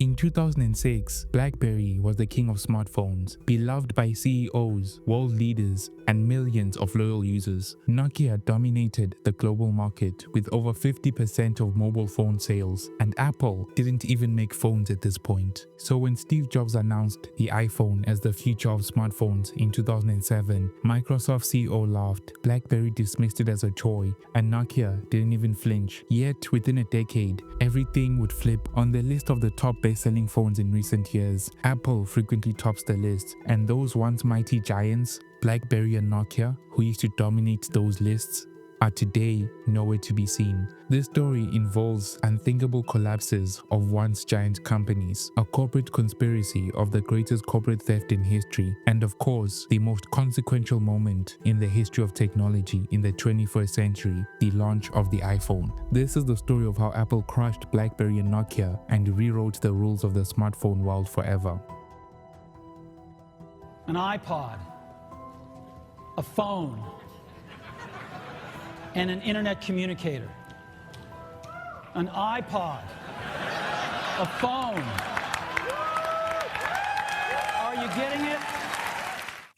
In 2006, BlackBerry was the king of smartphones, beloved by CEOs, world leaders, and millions of loyal users. Nokia dominated the global market with over 50% of mobile phone sales, and Apple didn't even make phones at this point. So when Steve Jobs announced the iPhone as the future of smartphones in 2007, Microsoft CEO laughed, BlackBerry dismissed it as a toy, and Nokia didn't even flinch. Yet within a decade, everything would flip. On the list of the top best-selling phones in recent years, Apple frequently tops the list, and those once mighty giants, BlackBerry and Nokia, who used to dominate those lists, are today nowhere to be seen. This story involves unthinkable collapses of once giant companies, a corporate conspiracy of the greatest corporate theft in history, and of course, the most consequential moment in the history of technology in the 21st century, the launch of the iPhone. This is the story of how Apple crushed BlackBerry and Nokia and rewrote the rules of the smartphone world forever. An iPod, a phone, and an internet communicator. An iPod, a phone. Are you getting it?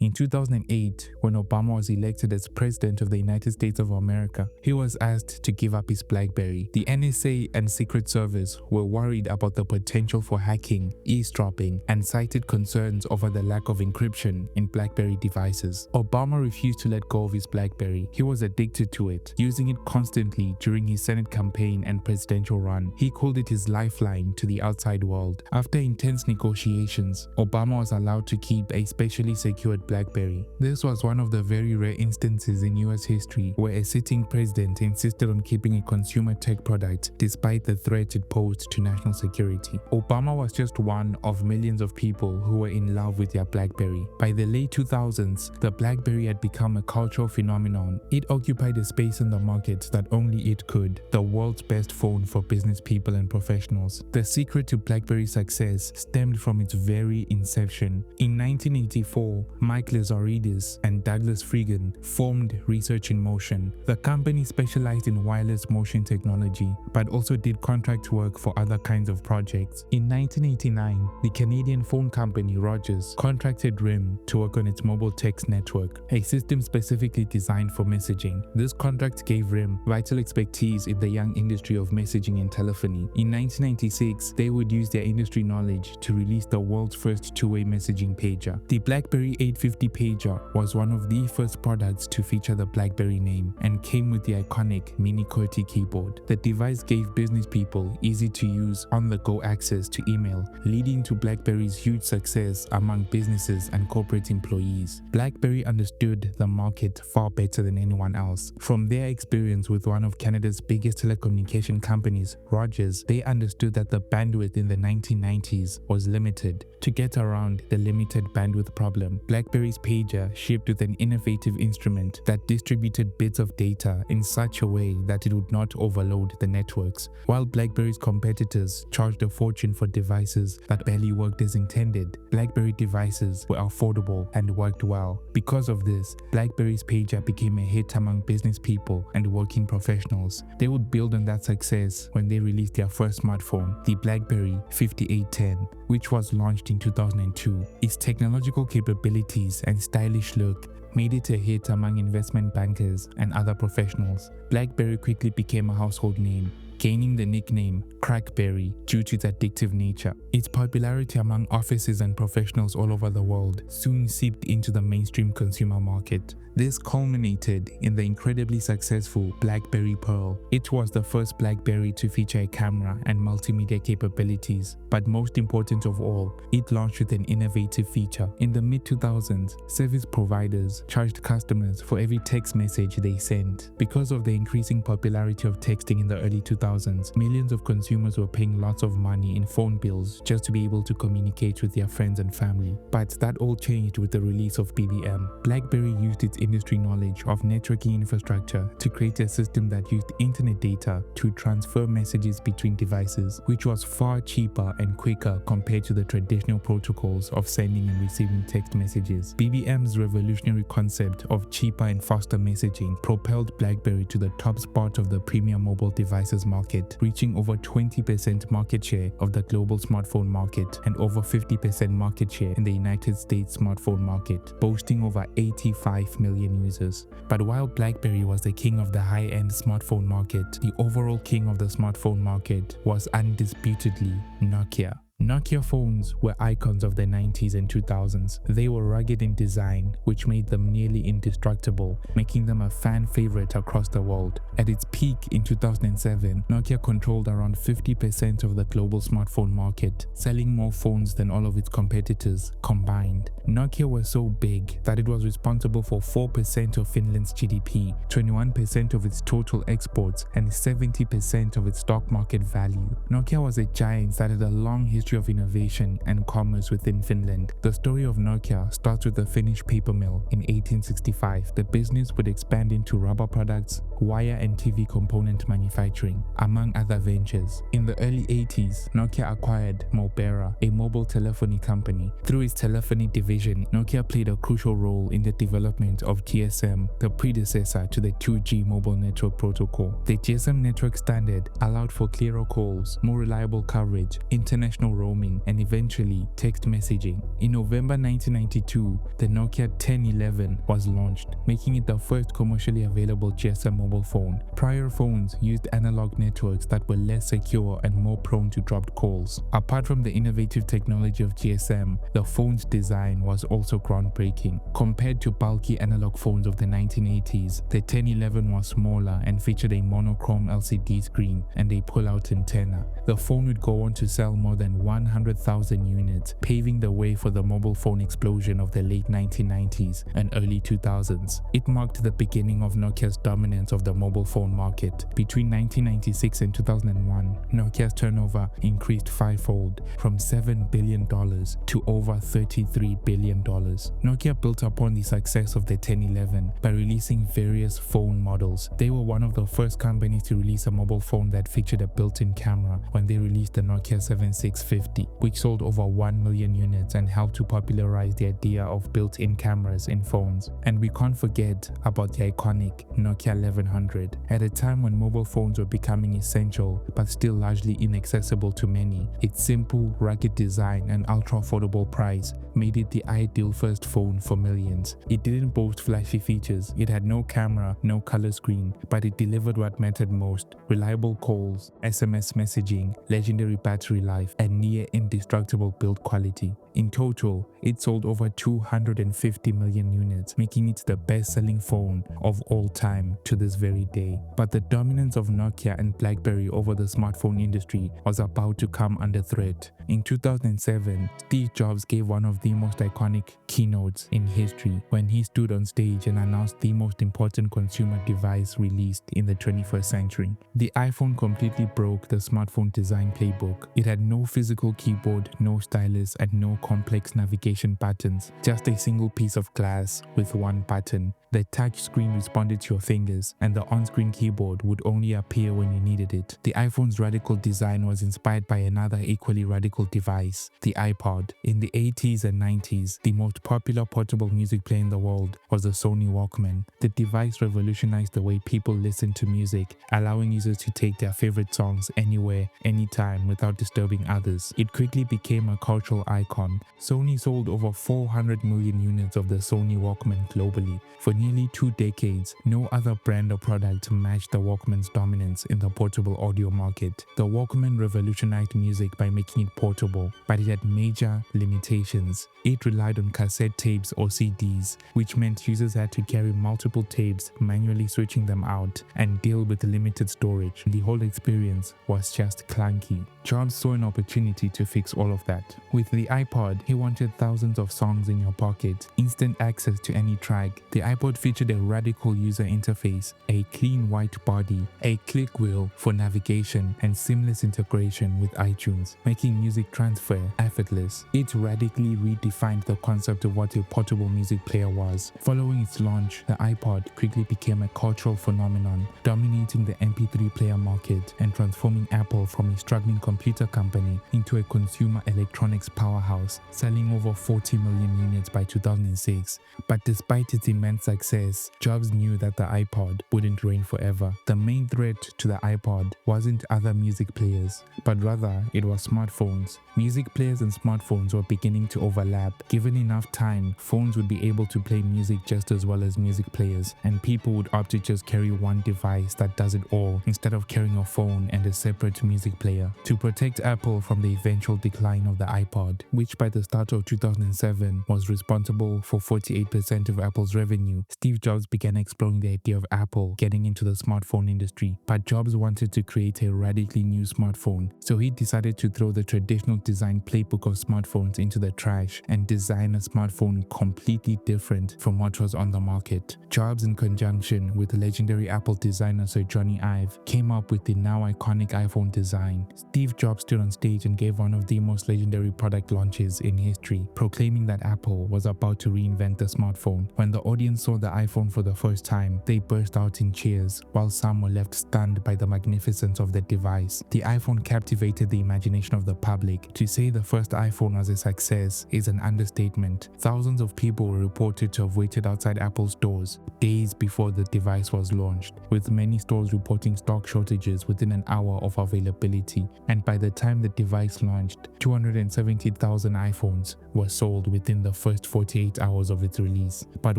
In 2008, when Obama was elected as President of the United States of America, he was asked to give up his BlackBerry. The NSA and Secret Service were worried about the potential for hacking, eavesdropping, and cited concerns over the lack of encryption in BlackBerry devices. Obama refused to let go of his BlackBerry. He was addicted to it, using it constantly during his Senate campaign and presidential run. He called it his lifeline to the outside world. After intense negotiations, Obama was allowed to keep a specially secured BlackBerry. This was one of the very rare instances in US history where a sitting president insisted on keeping a consumer tech product despite the threat it posed to national security. Obama was just one of millions of people who were in love with their BlackBerry. By the late 2000s, the BlackBerry had become a cultural phenomenon. It occupied a space in the market that only it could, the world's best phone for business people and professionals. The secret to BlackBerry's success stemmed from its very inception. In 1984, Mike Lazaridis and Douglas Fregin formed Research in Motion. The company specialized in wireless motion technology, but also did contract work for other kinds of projects. In 1989, the Canadian phone company Rogers contracted RIM to work on its mobile text network, a system specifically designed for messaging. This contract gave RIM vital expertise in the young industry of messaging and telephony. In 1996, they would use their industry knowledge to release the world's first two-way messaging pager. The BlackBerry 850 pager was one of the first products to feature the BlackBerry name and came with the iconic mini QWERTY keyboard. The device gave business people easy-to-use, on-the-go access to email, leading to BlackBerry's huge success among businesses and corporate employees. BlackBerry understood the market far better than anyone else. From their experience with one of Canada's biggest telecommunication companies, Rogers, they understood that the bandwidth in the 1990s was limited. To get around the limited bandwidth problem, BlackBerry's pager shipped with an innovative instrument that distributed bits of data in such a way that it would not overload the networks. While BlackBerry's competitors charged a fortune for devices that barely worked as intended, BlackBerry devices were affordable and worked well. Because of this, BlackBerry's pager became a hit among business people and working professionals. They would build on that success when they released their first smartphone, the BlackBerry 5810, which was launched in 2002. Its technological capabilities and stylish look made it a hit among investment bankers and other professionals. BlackBerry quickly became a household name, gaining the nickname CrackBerry due to its addictive nature. Its popularity among offices and professionals all over the world soon seeped into the mainstream consumer market. This culminated in the incredibly successful BlackBerry Pearl. It was the first BlackBerry to feature a camera and multimedia capabilities, but most important of all, it launched with an innovative feature. In the mid-2000s, service providers charged customers for every text message they sent. Because of the increasing popularity of texting in the early 2000s, millions of consumers were paying lots of money in phone bills just to be able to communicate with their friends and family. But that all changed with the release of BBM. BlackBerry used its industry knowledge of networking infrastructure to create a system that used internet data to transfer messages between devices, which was far cheaper and quicker compared to the traditional protocols of sending and receiving text messages. BBM's revolutionary concept of cheaper and faster messaging propelled BlackBerry to the top spot of the premium mobile devices market, reaching over 20% market share of the global smartphone market and over 50% market share in the United States smartphone market, boasting over 85 million users. But while BlackBerry was the king of the high-end smartphone market, the overall king of the smartphone market was undisputedly Nokia. Nokia phones were icons of the 90s and 2000s. They were rugged in design, which made them nearly indestructible, making them a fan favorite across the world. At its peak in 2007, Nokia controlled around 50% of the global smartphone market, selling more phones than all of its competitors combined. Nokia was so big that it was responsible for 4% of Finland's GDP, 21% of its total exports, and 70% of its stock market value. Nokia was a giant that had a long history of innovation and commerce within Finland. The story of Nokia starts with the Finnish paper mill in 1865. The business would expand into rubber products, wire and TV component manufacturing, among other ventures. In the early 80s, Nokia acquired Mobira, a mobile telephony company. Through its telephony division, Nokia played a crucial role in the development of GSM, the predecessor to the 2G mobile network protocol. The GSM network standard allowed for clearer calls, more reliable coverage, international roaming, and eventually text messaging. In November 1992, the Nokia 1011 was launched, making it the first commercially available GSM mobile phone. Prior phones used analog networks that were less secure and more prone to dropped calls. Apart from the innovative technology of GSM, the phone's design was also groundbreaking. Compared to bulky analog phones of the 1980s, the 1011 was smaller and featured a monochrome LCD screen and a pull-out antenna. The phone would go on to sell more than 100,000 units, paving the way for the mobile phone explosion of the late 1990s and early 2000s. It marked the beginning of Nokia's dominance of the mobile phone market. Between 1996 and 2001, Nokia's turnover increased fivefold, from $7 billion to over $33 billion. Nokia built upon the success of the 1011 by releasing various phone models. They were one of the first companies to release a mobile phone that featured a built-in camera when they released the Nokia 7650, which sold over 1 million units and helped to popularize the idea of built-in cameras in phones. And we can't forget about the iconic Nokia 1100. At a time when mobile phones were becoming essential but still largely inaccessible to many, its simple, rugged design and ultra-affordable price made it the ideal first phone for millions. It didn't boast flashy features, it had no camera, no color screen, but it delivered what mattered most: reliable calls, SMS messaging, legendary battery life, and near indestructible build quality. In total, it sold over 250 million units, making it the best-selling phone of all time to this very day. But the dominance of Nokia and BlackBerry over the smartphone industry was about to come under threat. In 2007, Steve Jobs gave one of the most iconic keynotes in history when he stood on stage and announced the most important consumer device released in the 21st century. The iPhone completely broke the smartphone design playbook. It had no physical keyboard, no stylus, and no complex navigation patterns, just a single piece of glass with one button. The touch screen responded to your fingers, and the on-screen keyboard would only appear when you needed it. The iPhone's radical design was inspired by another equally radical device, the iPod. In the 80s and 90s, the most popular portable music player in the world was the Sony Walkman. The device revolutionized the way people listened to music, allowing users to take their favorite songs anywhere, anytime, without disturbing others. It quickly became a cultural icon. Sony sold over 400 million units of the Sony Walkman globally. For nearly 2 decades, no other brand or product matched the Walkman's dominance in the portable audio market. The Walkman revolutionized music by making it portable, but it had major limitations. It relied on cassette tapes or CDs, which meant users had to carry multiple tapes, manually switching them out, and deal with limited storage. The whole experience was just clunky. Jobs saw an opportunity to fix all of that. With the iPod, he wanted thousands of songs in your pocket, instant access to any track. The iPod featured a radical user interface, a clean white body, a click wheel for navigation, and seamless integration with iTunes, making music transfer effortless. It radically redefined the concept of what a portable music player was. Following its launch, the iPod quickly became a cultural phenomenon, dominating the MP3 player market and transforming Apple from a struggling competitor computer company into a consumer electronics powerhouse, selling over 40 million units by 2006. But despite its immense success, Jobs knew that the iPod wouldn't reign forever. The main threat to the iPod wasn't other music players, but rather it was smartphones. Music players and smartphones were beginning to overlap. Given enough time, phones would be able to play music just as well as music players, and people would opt to just carry one device that does it all instead of carrying a phone and a separate music player. To protect Apple from the eventual decline of the iPod, which by the start of 2007 was responsible for 48% of Apple's revenue, Steve Jobs began exploring the idea of Apple getting into the smartphone industry. But Jobs wanted to create a radically new smartphone, so he decided to throw the traditional design playbook of smartphones into the trash and design a smartphone completely different from what was on the market. Jobs, in conjunction with the legendary Apple designer Sir Johnny Ive, came up with the now iconic iPhone design. Steve Jobs stood on stage and gave one of the most legendary product launches in history, proclaiming that Apple was about to reinvent the smartphone. When the audience saw the iPhone for the first time, they burst out in cheers, while some were left stunned by the magnificence of the device. The iPhone captivated the imagination of the public. To say the first iPhone was a success is an understatement. Thousands of people were reported to have waited outside Apple stores days before the device was launched, with many stores reporting stock shortages within an hour of availability. And by the time the device launched, 270,000 iPhones were sold within the first 48 hours of its release. But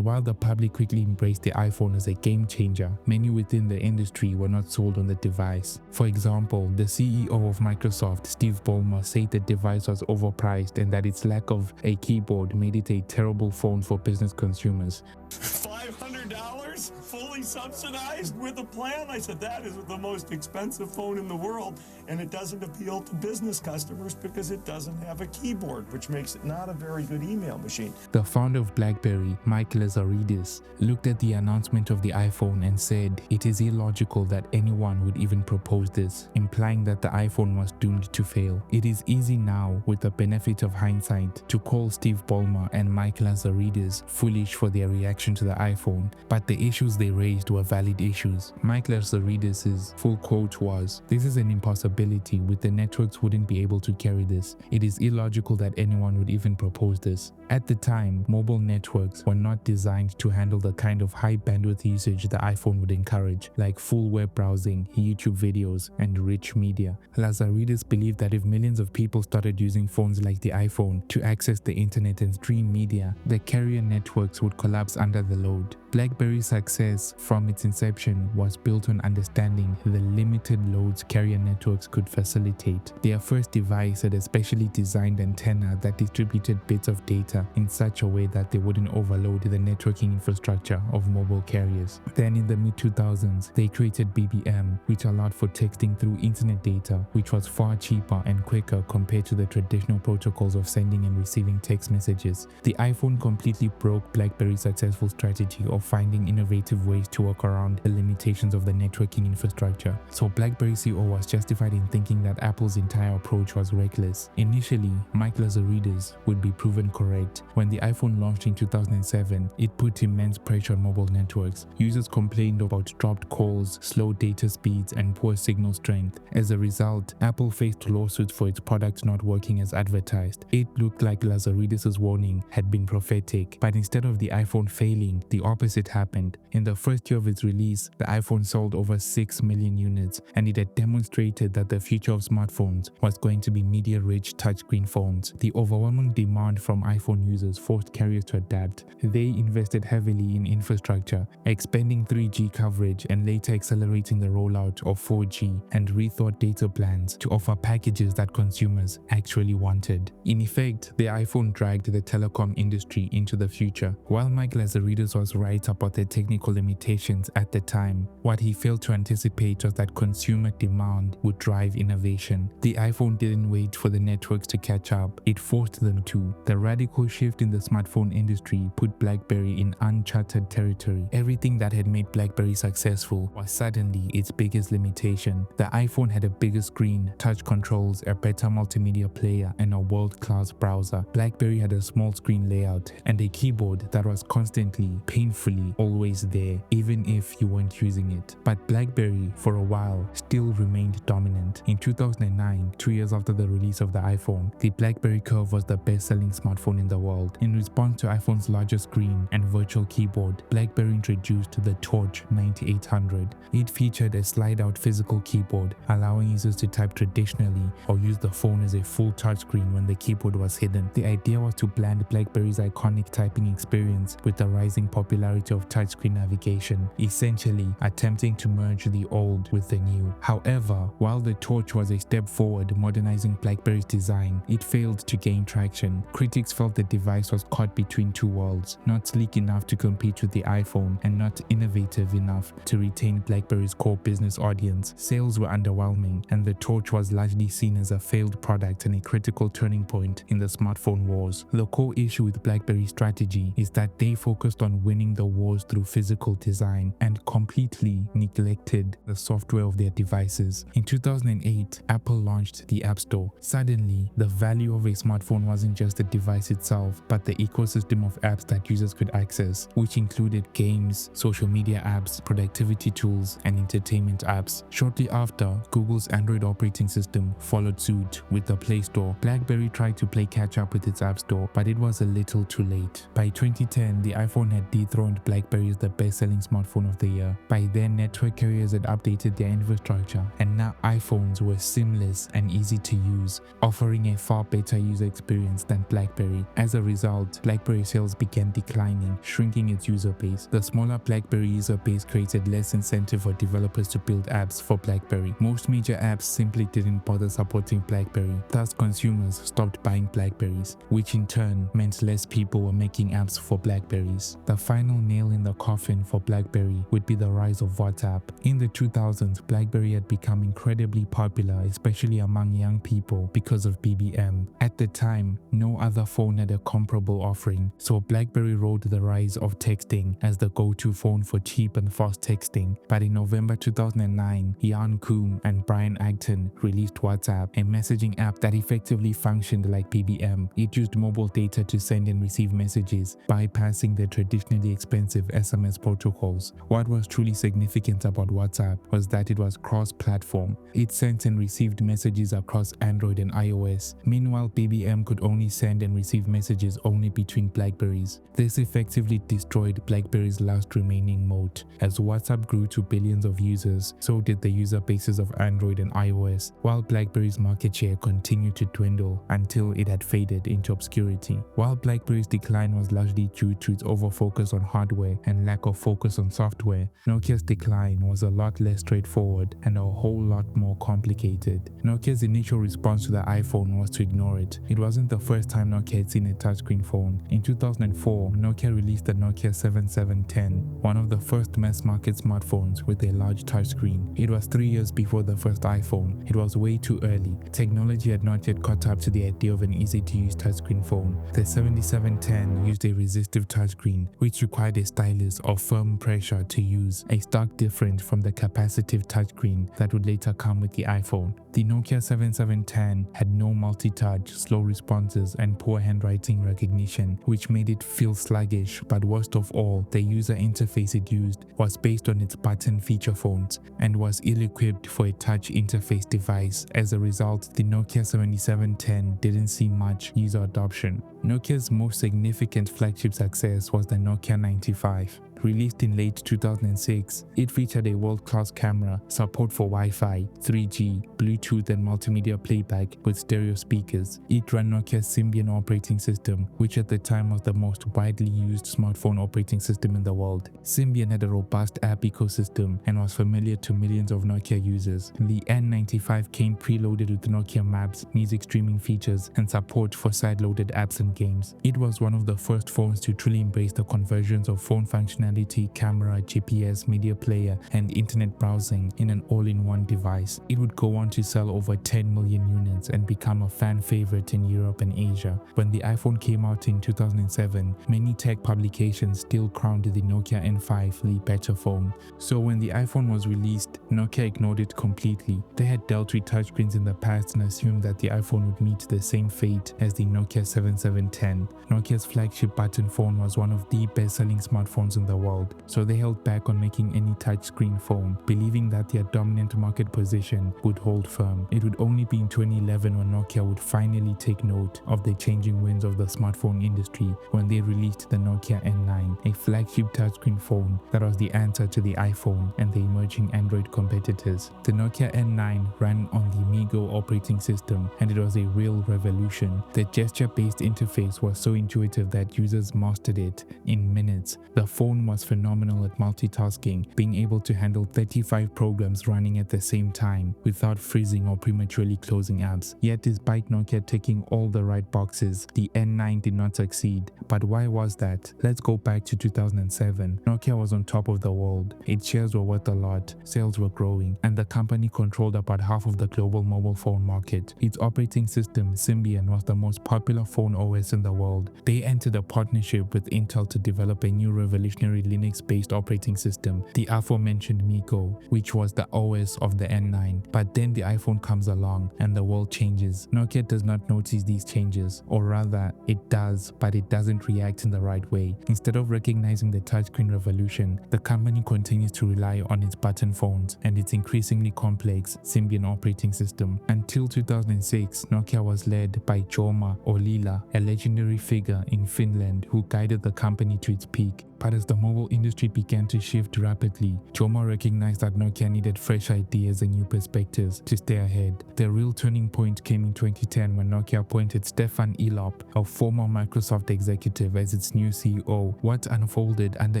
while the public quickly embraced the iPhone as a game changer, many within the industry were not sold on the device. For example, the CEO of Microsoft, Steve Ballmer, said the device was overpriced and that its lack of a keyboard made it a terrible phone for business consumers. $500 fully subsidized with a plan? I said, that is the most expensive phone in the world, and it doesn't appeal to business customers because it doesn't have a keyboard, which makes it not a very good email machine. The founder of BlackBerry, Mike Lazaridis, looked at the announcement of the iPhone and said it is illogical that anyone would even propose this, implying that the iPhone was doomed to fail. It is easy now, with the benefit of hindsight, to call Steve Ballmer and Mike Lazaridis foolish for their reaction to the iPhone, but the issues they raised were valid issues. Mike Lazaridis' full quote was, "This is an impossibility, with the networks wouldn't be able to carry this. It is illogical that anyone would even propose this." At the time, mobile networks were not designed to handle the kind of high bandwidth usage the iPhone would encourage, like full web browsing, YouTube videos, and rich media. Lazaridis believed that if millions of people started using phones like the iPhone to access the internet and stream media, the carrier networks would collapse under the load. BlackBerry's success from its inception was built on understanding the limited loads carrier networks could facilitate. Their first device had a specially designed antenna that distributed bits of data in such a way that they wouldn't overload the networking infrastructure of mobile carriers. Then in the mid-2000s, they created BBM, which allowed for texting through internet data, which was far cheaper and quicker compared to the traditional protocols of sending and receiving text messages. The iPhone completely broke BlackBerry's successful strategy of finding innovative ways to work around the limitations of the networking infrastructure. So BlackBerry CEO was justified in thinking that Apple's entire approach was reckless. Initially, Mike Lazaridis would be proven correct. When the iPhone launched in 2007, it put immense pressure on mobile networks. Users complained about dropped calls, slow data speeds, and poor signal strength. As a result, Apple faced lawsuits for its products not working as advertised. It looked like Lazaridis' warning had been prophetic, but instead of the iPhone failing, the opposite happened. In the first year of its release, the iPhone sold over 6 million units, and it had demonstrated that the future of smartphones was going to be media-rich touchscreen phones. The overwhelming demand from iPhone users forced carriers to adapt. They invested heavily in infrastructure, expanding 3G coverage and later accelerating the rollout of 4G, and rethought data plans to offer packages that consumers actually wanted. In effect, the iPhone dragged the telecom industry into the future. While Mike Lazaridis was right about the technical limitations at the time, what he failed to anticipate was that consumer demand would drive innovation. The iPhone didn't wait for the networks to catch up, it forced them to. The radical shift in the smartphone industry put BlackBerry in uncharted territory. Everything that had made BlackBerry successful was suddenly its biggest limitation. The iPhone had a bigger screen, touch controls, a better multimedia player, and a world-class browser. BlackBerry had a small screen layout and a keyboard that was constantly, painfully hopefully always there, even if you weren't using it. But BlackBerry, for a while, still remained dominant. In 2009, 2 years after the release of the iPhone, the BlackBerry Curve was the best-selling smartphone in the world. In response to iPhone's larger screen and virtual keyboard, BlackBerry introduced the Torch 9800. It featured a slide-out physical keyboard, allowing users to type traditionally or use the phone as a full touchscreen when the keyboard was hidden. The idea was to blend BlackBerry's iconic typing experience with the rising popularity of touchscreen navigation, essentially attempting to merge the old with the new. However, while the Torch was a step forward modernizing BlackBerry's design, it failed to gain traction. Critics felt the device was caught between two worlds, not sleek enough to compete with the iPhone and not innovative enough to retain BlackBerry's core business audience. Sales were underwhelming, and the Torch was largely seen as a failed product and a critical turning point in the smartphone wars. The core issue with BlackBerry's strategy is that they focused on winning the wars through physical design and completely neglected the software of their devices. In 2008, Apple launched the App Store. Suddenly, the value of a smartphone wasn't just the device itself, but the ecosystem of apps that users could access, which included games, social media apps, productivity tools, and entertainment apps. Shortly after, Google's Android operating system followed suit with the Play Store. BlackBerry tried to play catch up with its App Store, but it was a little too late. By 2010, the iPhone had dethroned BlackBerry as the best-selling smartphone of the year. By then, network carriers had updated their infrastructure, and now iPhones were seamless and easy to use, offering a far better user experience than BlackBerry. As a result, BlackBerry sales began declining, shrinking its user base. The smaller BlackBerry user base created less incentive for developers to build apps for BlackBerry. Most major apps simply didn't bother supporting BlackBerry. Thus, consumers stopped buying BlackBerries, which in turn meant less people were making apps for BlackBerries. The final nail in the coffin for BlackBerry would be the rise of WhatsApp. In the 2000s, BlackBerry had become incredibly popular, especially among young people, because of BBM. At the time, no other phone had a comparable offering, so BlackBerry rode the rise of texting as the go-to phone for cheap and fast texting. But in November 2009, Jan Koum and Brian Acton released WhatsApp, a messaging app that effectively functioned like BBM. It used mobile data to send and receive messages, bypassing the traditionally expensive SMS protocols. What was truly significant about WhatsApp was that it was cross-platform. It sent and received messages across Android and iOS. Meanwhile, BBM could only send and receive messages only between BlackBerries. This effectively destroyed BlackBerry's last remaining moat. As WhatsApp grew to billions of users, so did the user bases of Android and iOS, while BlackBerry's market share continued to dwindle until it had faded into obscurity. While BlackBerry's decline was largely due to its overfocus on hardware and lack of focus on software, Nokia's decline was a lot less straightforward and a whole lot more complicated. Nokia's initial response to the iPhone was to ignore it. It wasn't the first time Nokia had seen a touchscreen phone. In 2004, Nokia released the Nokia 7710, one of the first mass-market smartphones with a large touchscreen. It was 3 years before the first iPhone. It was way too early. Technology had not yet caught up to the idea of an easy-to-use touchscreen phone. The 7710 used a resistive touchscreen, which required a stylus or firm pressure to use, a stark difference from the capacitive touchscreen that would later come with the iPhone. The Nokia 7710 had no multi-touch, slow responses, and poor handwriting recognition, which made it feel sluggish. But worst of all, the user interface it used was based on its button feature phones and was ill-equipped for a touch interface device. As a result, the Nokia 7710 didn't see much user adoption. Nokia's most significant flagship success was the Nokia 95. Released in late 2006, it featured a world-class camera, support for Wi-Fi, 3G, Bluetooth and multimedia playback with stereo speakers. It ran Nokia's Symbian operating system, which at the time was the most widely used smartphone operating system in the world. Symbian had a robust app ecosystem and was familiar to millions of Nokia users. The N95 came preloaded with Nokia Maps, music streaming features, and support for side-loaded apps and games. It was one of the first phones to truly embrace the convergence of phone functionality, camera, GPS, media player, and internet browsing in an all-in-one device. It would go on to sell over 10 million units and become a fan favorite in Europe and Asia. When the iPhone came out in 2007, many tech publications still crowned the Nokia N5 the better phone. So when the iPhone was released, Nokia ignored it completely. They had dealt with touchscreens in the past and assumed that the iPhone would meet the same fate as the Nokia 7710. Nokia's flagship button phone was one of the best-selling smartphones in the the world, so they held back on making any touchscreen phone, believing that their dominant market position would hold firm. It would only be in 2011 when Nokia would finally take note of the changing winds of the smartphone industry when they released the Nokia N9, a flagship touchscreen phone that was the answer to the iPhone and the emerging Android competitors. The Nokia N9 ran on the MeeGo operating system, and it was a real revolution. The gesture-based interface was so intuitive that users mastered it in minutes. The phone was phenomenal at multitasking, being able to handle 35 programs running at the same time without freezing or prematurely closing apps. Yet despite Nokia ticking all the right boxes, the N9 did not succeed. But why was that? Let's go back to 2007. Nokia was on top of the world. Its shares were worth a lot, sales were growing, and the company controlled about half of the global mobile phone market. Its operating system, Symbian, was the most popular phone OS in the world. They entered a partnership with Intel to develop a new revolutionary Linux-based operating system, the aforementioned MeeGo, which was the OS of the N9. But then the iPhone comes along and the world changes. Nokia does not notice these changes, or rather, it does, but it doesn't react in the right way. Instead of recognizing the touchscreen revolution, the company continues to rely on its button phones and its increasingly complex Symbian operating system. Until 2006, Nokia was led by Jorma Ollila, a legendary figure in Finland who guided the company to its peak. But as the mobile industry began to shift rapidly, Jorma recognized that Nokia needed fresh ideas and new perspectives to stay ahead. The real turning point came in 2010 when Nokia appointed Stefan Elop, a former Microsoft executive, as its new CEO. What unfolded under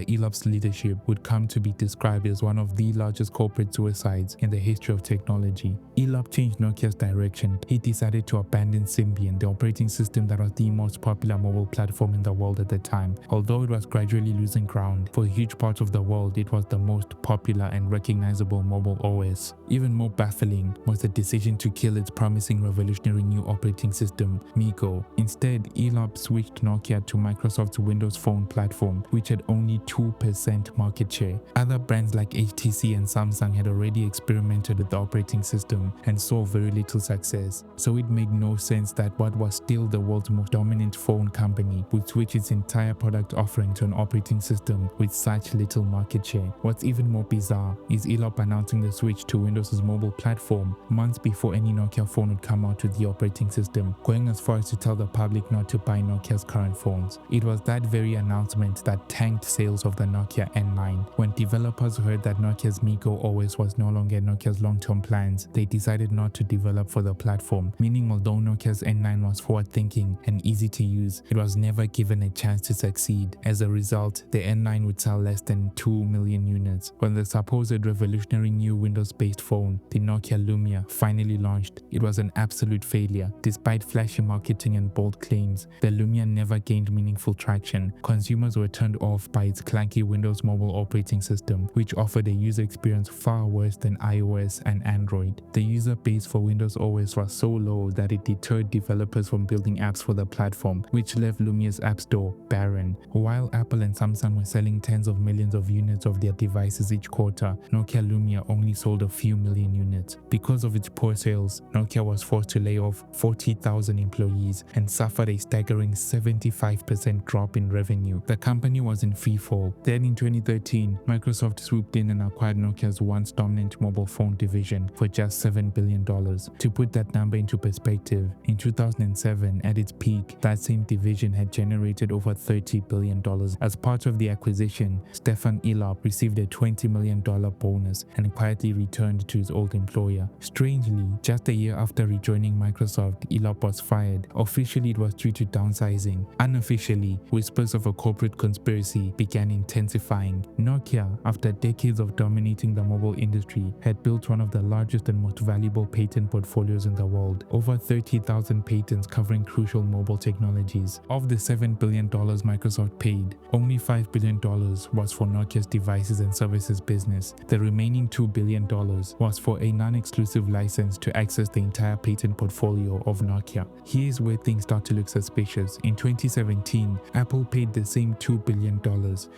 Elop's leadership would come to be described as one of the largest corporate suicides in the history of technology. Elop changed Nokia's direction. He decided to abandon Symbian, the operating system that was the most popular mobile platform in the world at the time. Although it was gradually losing ground, for huge parts of the world it was the most popular and recognizable mobile OS. Even more baffling was the decision to kill its promising revolutionary new operating system, MeeGo. Instead, Elop switched Nokia to Microsoft's Windows Phone platform, which had only 2% market share. Other brands like HTC and Samsung had already experimented with the operating system and saw very little success, so it made no sense that what was still the world's most dominant phone company would switch its entire product offering to an operating system with such little market share. What's even more bizarre is Elop announcing the switch to Windows' mobile platform months before any Nokia phone would come out with the operating system, going as far as to tell the public not to buy Nokia's current phones. It was that very announcement that tanked sales of the Nokia N9. When developers heard that Nokia's MeeGo OS was no longer Nokia's long-term plans, they decided not to develop for the platform, meaning although Nokia's N9 was forward-thinking and easy to use, it was never given a chance to succeed. As a result, the N9 would sell less than 2 million units. When the supposed revolutionary new Windows-based phone, the Nokia Lumia, finally launched, it was an absolute failure. Despite flashy marketing and bold claims, the Lumia never gained meaningful traction. Consumers were turned off by its clunky Windows mobile operating system, which offered a user experience far worse than iOS and Android. The user base for Windows OS was so low that it deterred developers from building apps for the platform, which left Lumia's App Store barren. While Apple and Samsung were selling tens of millions of units of their devices each quarter, Nokia Lumia only sold a few million units. Because of its poor sales, Nokia was forced to lay off 40,000 employees and suffered a staggering 75% drop in revenue. The company was in free fall. Then in 2013, Microsoft swooped in and acquired Nokia's once dominant mobile phone division for just $7 billion. To put that number into perspective, in 2007, at its peak, that same division had generated over $30 billion. As part of the acquisition, Stefan Elop received a $20 million bonus and quietly returned to his old employer. Strangely, just a year after rejoining Microsoft, Elop was fired. Officially, it was due to downsizing. Unofficially, whispers of a corporate conspiracy began intensifying. Nokia, after decades of dominating the mobile industry, had built one of the largest and most valuable patent portfolios in the world, over 30,000 patents covering crucial mobile technologies. Of the $7 billion Microsoft paid, only $5 billion was for Nokia's devices and services business. The remaining $2 billion was for a non-exclusive license to access the entire patent portfolio of Nokia. Here's where things start to look suspicious. In 2017, Apple paid the same $2 billion,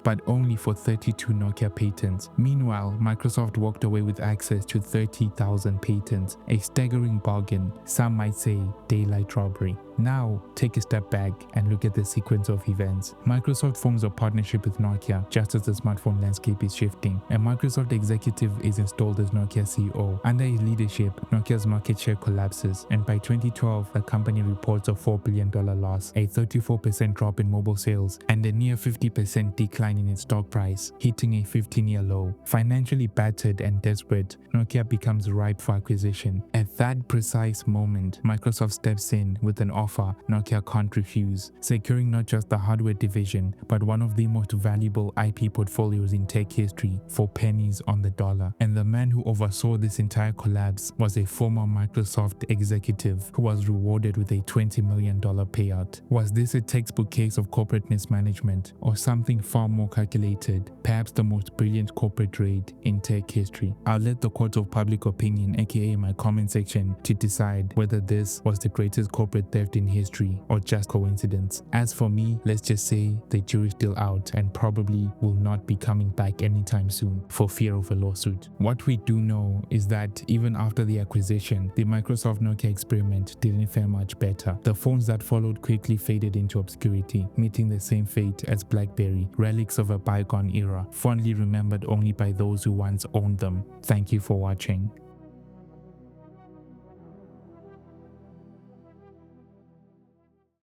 but only for 32 Nokia patents. Meanwhile, Microsoft walked away with access to 30,000 patents, a staggering bargain, some might say daylight robbery. Now, take a step back and look at the sequence of events. Microsoft forms a partnership relationship with Nokia just as the smartphone landscape is shifting. A Microsoft executive is installed as Nokia CEO. Under his leadership, Nokia's market share collapses, and by 2012, the company reports a $4 billion loss, a 34% drop in mobile sales, and a near 50% decline in its stock price, hitting a 15-year low. Financially battered and desperate, Nokia becomes ripe for acquisition. At that precise moment, Microsoft steps in with an offer Nokia can't refuse, securing not just the hardware division, but one of the most valuable IP portfolios in tech history for pennies on the dollar. And the man who oversaw this entire collapse was a former Microsoft executive who was rewarded with a $20 million payout. Was this a textbook case of corporate mismanagement, or something far more calculated, perhaps the most brilliant corporate raid in tech history? I'll let the court of public opinion, aka my comment section, to decide whether this was the greatest corporate theft in history or just coincidence. As for me, let's just say the jury's still out and probably will not be coming back anytime soon for fear of a lawsuit. What we do know is that even after the acquisition, the Microsoft Nokia experiment didn't fare much better. The phones that followed quickly faded into obscurity, meeting the same fate as BlackBerry, relics of a bygone era, fondly remembered only by those who once owned them. Thank you for watching.